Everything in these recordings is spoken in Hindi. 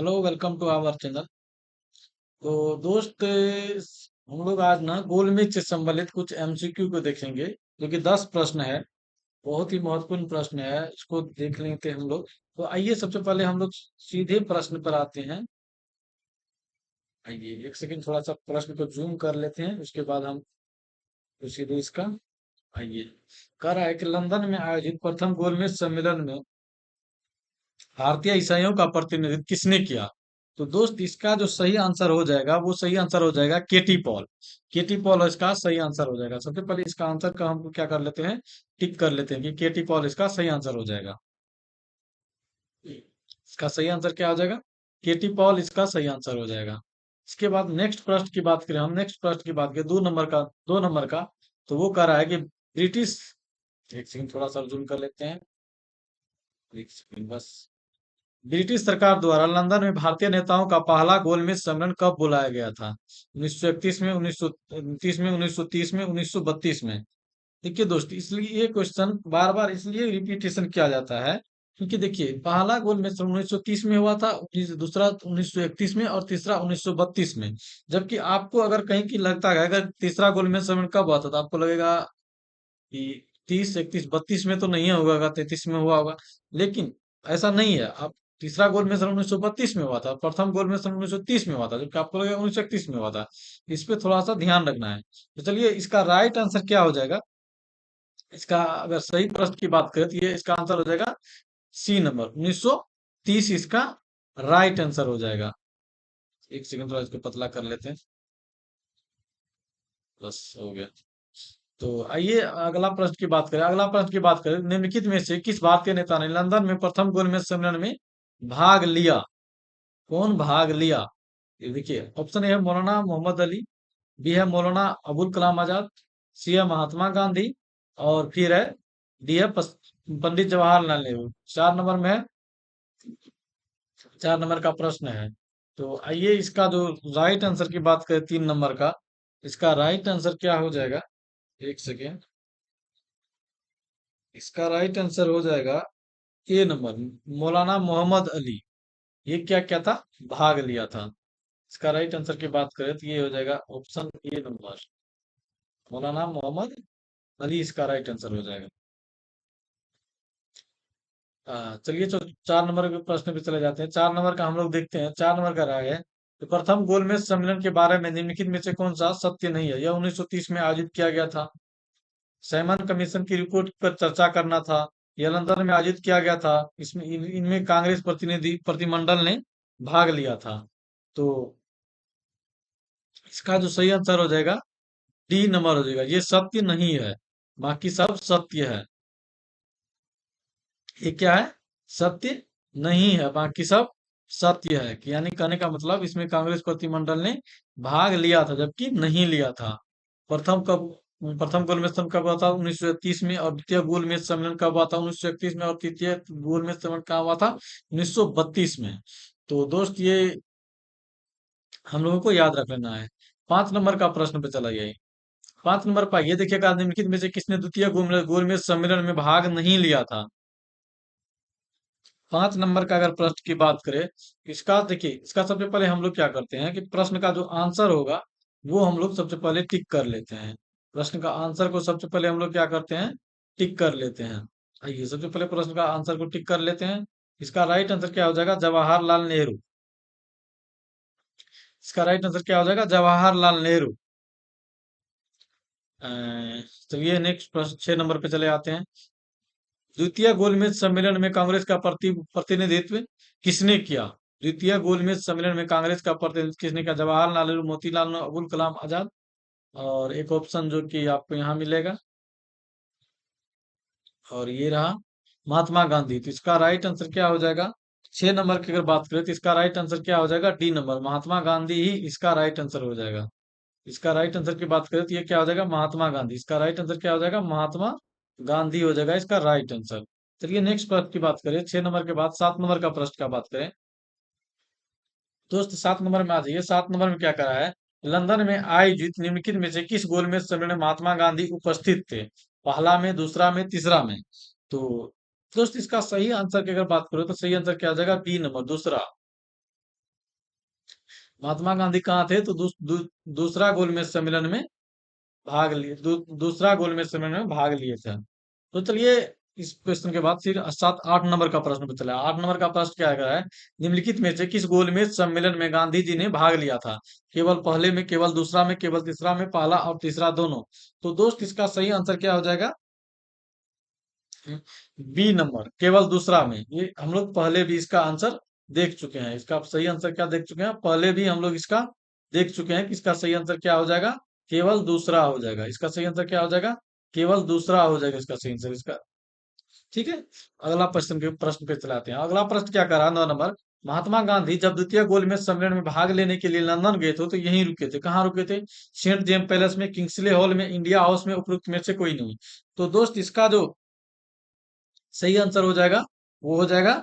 Hello, welcome to our channel. तो दोस्त, हम लोग आज ना गोलमेज से संबंधित कुछ एमसीक्यू को देखेंगे, जो कि 10 प्रश्न है। बहुत ही महत्वपूर्ण प्रश्न है, इसको देख लेते हैं हम लोग। तो आइए, सबसे पहले हम लोग सीधे प्रश्न पर आते हैं। आइए, एक सेकंड, थोड़ा सा प्रश्न को जूम कर लेते हैं, उसके बाद हम तो सीधे इसका। आइए, कह रहा है कि लंदन में आयोजित प्रथम गोलमेज सम्मेलन में भारतीय ईसाइयों का प्रतिनिधित्व किसने किया? तो दोस्त, इसका जो सही आंसर हो जाएगा, वो सही आंसर हो जाएगा केटी पॉल। केटी पॉल इसका सही आंसर हो जाएगा। सबसे पहले इसका आंसर का हम क्या कर लेते हैं, टिक कर लेते हैं कि केटी पॉल इसका सही आंसर हो जाएगा। इसका सही आंसर क्या हो जाएगा? केटी पॉल इसका सही आंसर हो जाएगा। इसके बाद नेक्स्ट प्रश्न की बात करें, हम नेक्स्ट प्रश्न की बात करें, 2 नंबर का। तो वो कह रहा है कि ब्रिटिश, एक सेकंड थोड़ा सा जूम कर लेते हैं, एक सेकंड बस। ब्रिटिश सरकार द्वारा लंदन में भारतीय नेताओं का पहला गोलमेज सम्मेलन कब बुलाया गया था? 1931 में, 1929 में, 1930 में, 1932 में? देखिए दोस्त, इसलिए ये क्वेश्चन बार बार इसलिए रिपीटेशन किया जाता है, क्योंकि देखिए, पहला गोलमेज सम्मेलन 1930 में हुआ था, दूसरा 1931 में, और तीसरा 1932 में। जबकि आपको अगर कहीं की लगता है, अगर तीसरा गोलमेज सम्मेलन कब हुआ था, तो आपको लगेगा कि 30, 31, 32 में तो नहीं होगा, 33 में हुआ होगा। लेकिन ऐसा नहीं है। आप, तीसरा गोल में सन 1932 में हुआ था, प्रथम गोल में सन 1930 में हुआ था, जबकि आपको लगेगा 1931 में हुआ था। इस पे थोड़ा सा ध्यान रखना है। तो चलिए, इसका राइट आंसर क्या हो जाएगा? इसका अगर सही प्रश्न की बात करें, तो ये इसका आंसर हो जाएगा सी नंबर, 1930 इसका राइट आंसर हो जाएगा। एक सेकंड, थोड़ा इसको पतला कर लेते हैं। बस हो गया। तो आइए, अगला प्रश्न की बात करें, निम्नलिखित में से किस भारतीय नेता ने लंदन में प्रथम गोलमेज सम्मेलन में भाग लिया? कौन भाग लिया? ये देखिए, ऑप्शन ए है मौलाना मोहम्मद अली, बी है मौलाना अबुल कलाम आजाद, सी है महात्मा गांधी, और फिर है डी है पंडित जवाहरलाल नेहरू। 4 नंबर में है। 4 नंबर का प्रश्न है। तो आइए, इसका जो राइट आंसर की बात करें, 3 नंबर का, इसका राइट आंसर क्या हो जाएगा? एक सेकेंड। इसका राइट आंसर हो जाएगा ए नंबर, मौलाना मोहम्मद अली। ये क्या क्या था? भाग लिया था। इसका राइट आंसर की बात करें, तो ये हो जाएगा ऑप्शन ए नंबर, मौलाना मोहम्मद अली इसका राइट आंसर हो जाएगा। चलिए, तो 4 नंबर के प्रश्न पे चले जाते हैं। 4 नंबर का हम लोग देखते हैं। 4 नंबर का राय है कि प्रथम गोलमेज सम्मेलन के बारे में निम्नलिखित में से कौन सा सत्य नहीं है? यह 1930 में आयोजित किया गया था। सैमन कमीशन की रिपोर्ट पर चर्चा करना था। यह लंदन में आयोजित किया गया था। इनमें कांग्रेस प्रतिनिधि प्रतिमंडल ने भाग लिया था। तो इसका जो सही आंसर हो जाएगा, डी नंबर हो जाएगा। ये सत्य नहीं है, बाकी सब सत्य है। ये क्या है? सत्य नहीं है, बाकी सब सत्य है। कि यानी कहने का मतलब, इसमें कांग्रेस प्रतिमंडल ने भाग लिया था, जबकि नहीं लिया था। प्रथम कब प्रथम गोलमेज सम्मेलन कब हुआ था? 1931 में। और द्वितीय गोलमेज सम्मेलन कब हुआ था? 1931 में। और तृतीय गोलमेज सम्मेलन कब हुआ था? 1932 में। तो दोस्त, ये हम लोगों को याद रख लेना है। 5 नंबर का प्रश्न पे चला जाए। 5 नंबर पर ये देखिएगा, निम्नलिखित में से किसने द्वितीय गोलमेज सम्मेलन में भाग नहीं लिया था? 5 नंबर का अगर प्रश्न की बात करें, इसका देखिए, इसका सबसे पहले हम लोग क्या करते हैं कि प्रश्न का जो आंसर होगा, वो हम लोग सबसे पहले टिक कर लेते हैं। प्रश्न का आंसर को सबसे पहले हम लोग क्या करते हैं, टिक कर लेते हैं। आइए, सबसे पहले प्रश्न का आंसर को टिक कर लेते हैं। इसका राइट आंसर क्या हो जाएगा? जवाहरलाल नेहरू। इसका राइट आंसर क्या हो जाएगा? जवाहरलाल नेहरू। अ, चलिए, नेक्स्ट प्रश्न 6 नंबर पे चले आते हैं। द्वितीय गोलमेज सम्मेलन में कांग्रेस का प्रतिनिधित्व किसने किया? द्वितीय गोलमेज सम्मेलन में कांग्रेस का प्रतिनिधित्व किसने किया? जवाहरलाल नेहरू, मोतीलाल नेहरू, अबुल कलाम आजाद, और एक ऑप्शन जो कि आपको यहाँ मिलेगा, और ये रहा महात्मा गांधी। तो इसका राइट आंसर क्या हो जाएगा? 6 नंबर की अगर बात करें, तो इसका राइट आंसर क्या हो जाएगा? डी नंबर, महात्मा गांधी ही इसका राइट आंसर हो जाएगा। इसका राइट आंसर की बात करें, तो ये क्या हो जाएगा? महात्मा गांधी। इसका राइट आंसर क्या हो जाएगा? महात्मा गांधी हो जाएगा इसका राइट आंसर। चलिए, नेक्स्ट प्रश्न की बात करें। 6 नंबर के बाद 7 नंबर का प्रश्न का बात करें। दोस्त, 7 नंबर में आ जाइए। 7 नंबर में क्या करा है? लंदन में आयोजित निम्नलिखित में से किस गोलमेज सम्मेलन में महात्मा गांधी उपस्थित थे? पहला में, दूसरा में, तीसरा में? तो दोस्त, इसका सही आंसर की अगर बात करो, तो सही आंसर क्या आ जाएगा? बी नंबर, दूसरा। महात्मा गांधी कहाँ थे? तो दूसरा गोलमेज सम्मेलन में भाग लिए, दूसरा गोलमेज सम्मेलन में भाग लिए थे। तो चलिए, इस क्वेश्चन के बाद फिर 7 8 नंबर का प्रश्न पे चला। 8 नंबर का प्रश्न क्या कह रहा है? निम्नलिखित में से किस गोलमेज सम्मेलन में गांधी जी ने भाग लिया था? केवल पहले में, केवल दूसरा में, केवल तीसरा में, पहला और तीसरा दोनों। तो दोस्त, इसका सही आंसर क्या हो जाएगा? बी नंबर, केवल दूसरा में। ये हम लोग पहले भी इसका आंसर देख चुके हैं। इसका सही आंसर क्या देख चुके हैं? पहले भी हम लोग इसका देख चुके हैं कि इसका सही आंसर क्या हो जाएगा? केवल दूसरा हो जाएगा। इसका सही आंसर क्या हो जाएगा? केवल दूसरा हो जाएगा इसका सही आंसर इसका। ठीक है। अगला प्रश्न पे चलाते हैं। अगला प्रश्न क्या कर रहा है? 9 नंबर। महात्मा गांधी जब द्वितीय गोलमेज सम्मेलन में भाग लेने के लिए लंदन गए थे तो यहीं रुके थे। कहाँ रुके थे? सेंट जेम्स पैलेस में, किंग्सले हॉल में, इंडिया हाउस में, उपरोक्त में से कोई नहीं। तो दोस्त, इसका जो सही आंसर हो जाएगा वो हो जाएगा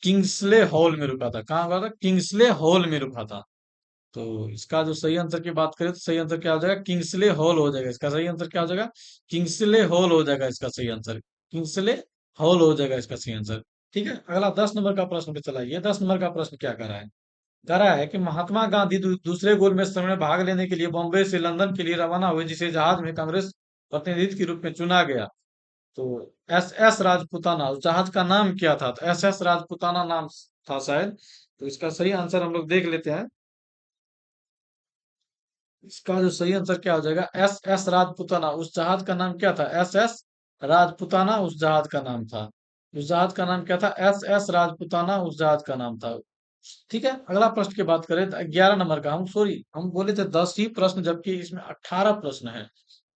किंग्सले हॉल में रुका था। कहाँ रुका था? किंग्सले हॉल में रुका था। तो इसका जो सही आंसर की बात करें तो सही आंसर क्या हो जाएगा? किंग्सले हॉल हो जाएगा। इसका सही आंसर क्या हो जाएगा? किंग्सले हॉल हो जाएगा इसका सही आंसर। किंग्सले हॉल हो जाएगा इसका सही आंसर। ठीक है। अगला 10 नंबर का प्रश्न पे चलाइए। 10 नंबर का प्रश्न क्या कर रहा है? कह रहा है कि महात्मा गांधी दूसरे गोलमेज सम्मेलन में भाग लेने के लिए बॉम्बे से लंदन के लिए रवाना हुए, जिसे जहाज में कांग्रेस प्रतिनिधि के रूप में चुना गया। तो एस एस राजपूताना, उस जहाज का नाम क्या था? तो एस एस राजपूताना नाम था शायद। तो इसका सही आंसर हम लोग देख लेते हैं। इसका जो सही आंसर क्या हो जाएगा? S S Rajputana. उस जहाज का नाम क्या था? एस एस राजपूताना उस जहाज का नाम था। उस जहाज का नाम क्या था? एस एस राजपूताना उस जहाज का नाम था। ठीक है। अगला प्रश्न की बात करें तो 11 नंबर का, हम सॉरी हम बोले थे 10 ही प्रश्न, जबकि इसमें 18 प्रश्न है।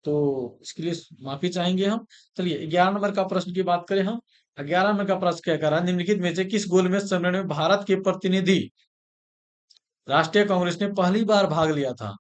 तो इसके लिए माफी चाहेंगे हम। चलिए, 11 नंबर का प्रश्न की बात करें हम। 11 नंबर का प्रश्न क्या कर रहा है? निम्नलिखित में से किस गोलमेज सम्मेलन में भारत के प्रतिनिधि राष्ट्रीय कांग्रेस ने पहली बार भाग लिया था?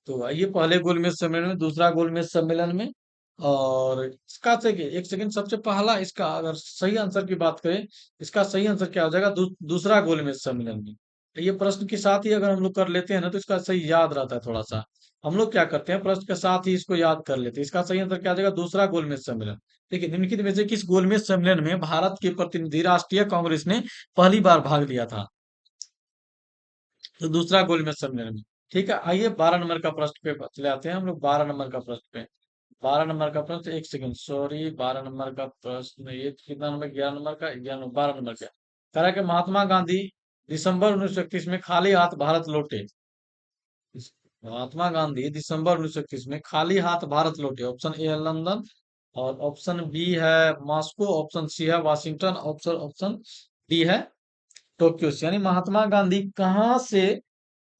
तो आइए, पहले गोलमेज सम्मेलन में, दूसरा गोलमेज सम्मेलन में, और इसका से एक सेकंड, सबसे पहला इसका अगर सही आंसर की बात करें, इसका सही आंसर क्या हो जाएगा? दूसरा गोलमेज सम्मेलन में। ये प्रश्न के साथ ही अगर हम लोग कर लेते हैं ना तो इसका सही याद रहता है थोड़ा सा। हम लोग क्या करते हैं, प्रश्न के साथ ही इसको याद कर लेते हैं। इसका सही आंसर क्या आ जाएगा? दूसरा गोलमेज सम्मेलन। देखिए, निम्नलिखित में से किस गोलमेज सम्मेलन में भारत के प्रतिनिधि राष्ट्रीय कांग्रेस ने पहली बार भाग लिया था? तो दूसरा गोलमेज सम्मेलन में। ठीक है। आइए, 12 नंबर का प्रश्न पे चले आते हैं हम लोग। 12 नंबर का प्रश्न पे, 12 नंबर का प्रश्न, एक सेकंड सॉरी, 12 नंबर का प्रश्न, ये कितना नंबर? 11 नंबर का, 12 नंबर का। कह रहा है कि महात्मा गांधी दिसंबर 1931 में खाली हाथ भारत लौटे। महात्मा गांधी दिसंबर 1931 में खाली हाथ भारत लौटे। ऑप्शन ए है लंदन, और ऑप्शन बी है मॉस्को, ऑप्शन सी है वाशिंगटन, ऑप्शन ऑप्शन डी है टोक्यो से। यानी महात्मा गांधी कहाँ से,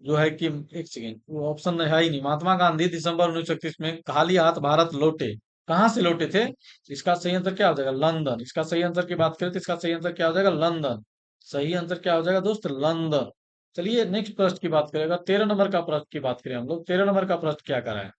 जो है कि, एक सेकेंड, वो ऑप्शन है ही नहीं। महात्मा गांधी दिसंबर 1931 में खाली हाथ भारत लौटे। कहाँ से लौटे थे? इसका सही आंसर क्या हो जाएगा? लंदन। इसका सही आंसर की बात करें तो इसका सही आंसर क्या हो जाएगा? लंदन। सही आंसर क्या हो जाएगा दोस्त? लंदन। चलिए, नेक्स्ट प्रश्न की बात करेगा। 13 नंबर का प्रश्न की बात करें हम लोग। 13 नंबर का प्रश्न क्या कर रहा है?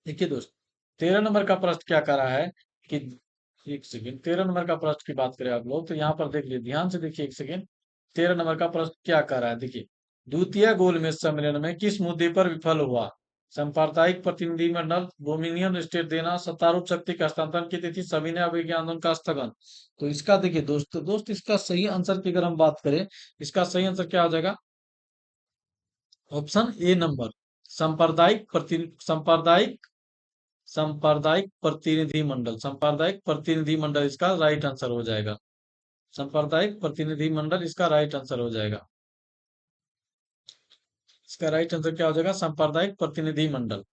देखिए दोस्त, 13 नंबर का प्रश्न क्या कर रहा है कि, एक सेकेंड, 13 नंबर का प्रश्न की बात करें आप लोग तो यहाँ पर देख लीजिए, ध्यान से देखिए, एक सेकेंड। 13 नंबर का प्रश्न क्या कर रहा है? देखिए, द्वितीय गोलमेज सम्मेलन में किस मुद्दे पर विफल हुआ? सांप्रदायिक प्रतिनिधिमंडल, डोमिनियन स्टेट देना, सत्तारूढ़ शक्ति का हस्तांतरण की तिथि, सविनय अवज्ञा आंदोलन का स्थगन। तो इसका देखिए दोस्त, इसका सही आंसर की अगर हम बात करें, इसका सही आंसर क्या हो जाएगा? ऑप्शन ए नंबर, सांप्रदायिक प्रतिनिधि मंडल, सांप्रदायिक प्रतिनिधि मंडल इसका राइट आंसर हो जाएगा। सांप्रदायिक प्रतिनिधि मंडल इसका राइट आंसर हो जाएगा। इसका राइट आंसर क्या हो जाएगा? सांप्रदायिक प्रतिनिधि मंडल।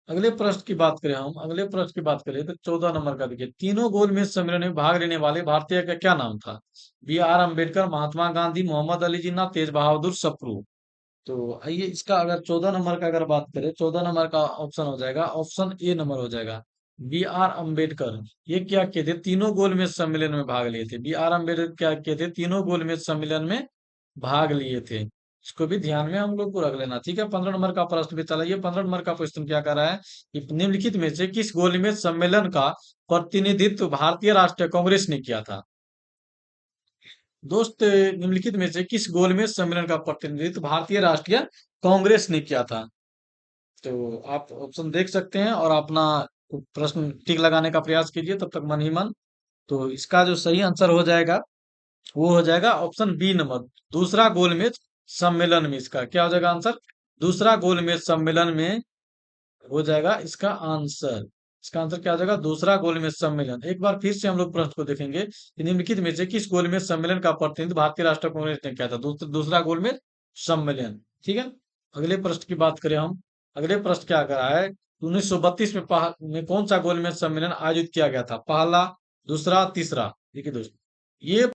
अगले प्रश्न की बात करें हम, अगले प्रश्न की बात करें तो 14 नंबर का देखिए, तीनों गोलमेज सम्मेलन में भाग लेने वाले भारतीय का क्या नाम था? बी आर अम्बेडकर, महात्मा गांधी, मोहम्मद अली जिन्ना, तेज बहादुर सप्रू। तो आइए, इसका अगर 14 नंबर का अगर बात करें, 14 नंबर का ऑप्शन हो जाएगा, ऑप्शन ए नंबर हो जाएगा, बी आर अम्बेडकर। ये क्या किए थे? तीनों गोलमेज सम्मेलन में भाग लिए थे। बी आर अम्बेडकर क्या किए थे? तीनों गोलमेज सम्मेलन में भाग लिए थे। इसको भी ध्यान में हम लोग को रख लेना। ठीक है। 15 नंबर का प्रश्न भी चलाइए। 15 नंबर का क्वेश्चन क्या कर रहा है कि निम्नलिखित में से किस गोलमेज सम्मेलन का प्रतिनिधित्व भारतीय राष्ट्रीय कांग्रेस ने किया था? दोस्त, निम्नलिखित में से किस गोलमेज सम्मेलन का प्रतिनिधित्व भारतीय राष्ट्रीय कांग्रेस ने किया था? तो आप ऑप्शन देख सकते हैं और अपना प्रश्न टिक लगाने का प्रयास कीजिए तब तक मन ही मन। तो इसका जो सही आंसर हो जाएगा वो हो जाएगा ऑप्शन बी नंबर, दूसरा गोलमेज सम्मेलन में। इसका क्या हो जाएगा आंसर? दूसरा गोलमेज सम्मेलन में हो जाएगा इसका आंसर। इसका आंसर क्या हो जाएगा? दूसरा गोलमेज सम्मेलन। एक बार फिर से हम लोग प्रश्न को देखेंगे कि निम्नलिखित में से किस गोलमेज सम्मेलन का प्रतिनिधित्व भारतीय राष्ट्रीय कांग्रेस ने किया था? दूसरा गोलमेज सम्मेलन। ठीक है, अगले प्रश्न की बात करें हम। अगले प्रश्न क्या कर रहा है? 1932 में में कौन सा गोलमेज सम्मेलन आयोजित किया गया था? पहला, दूसरा, तीसरा। देखिए दोस्तों, ये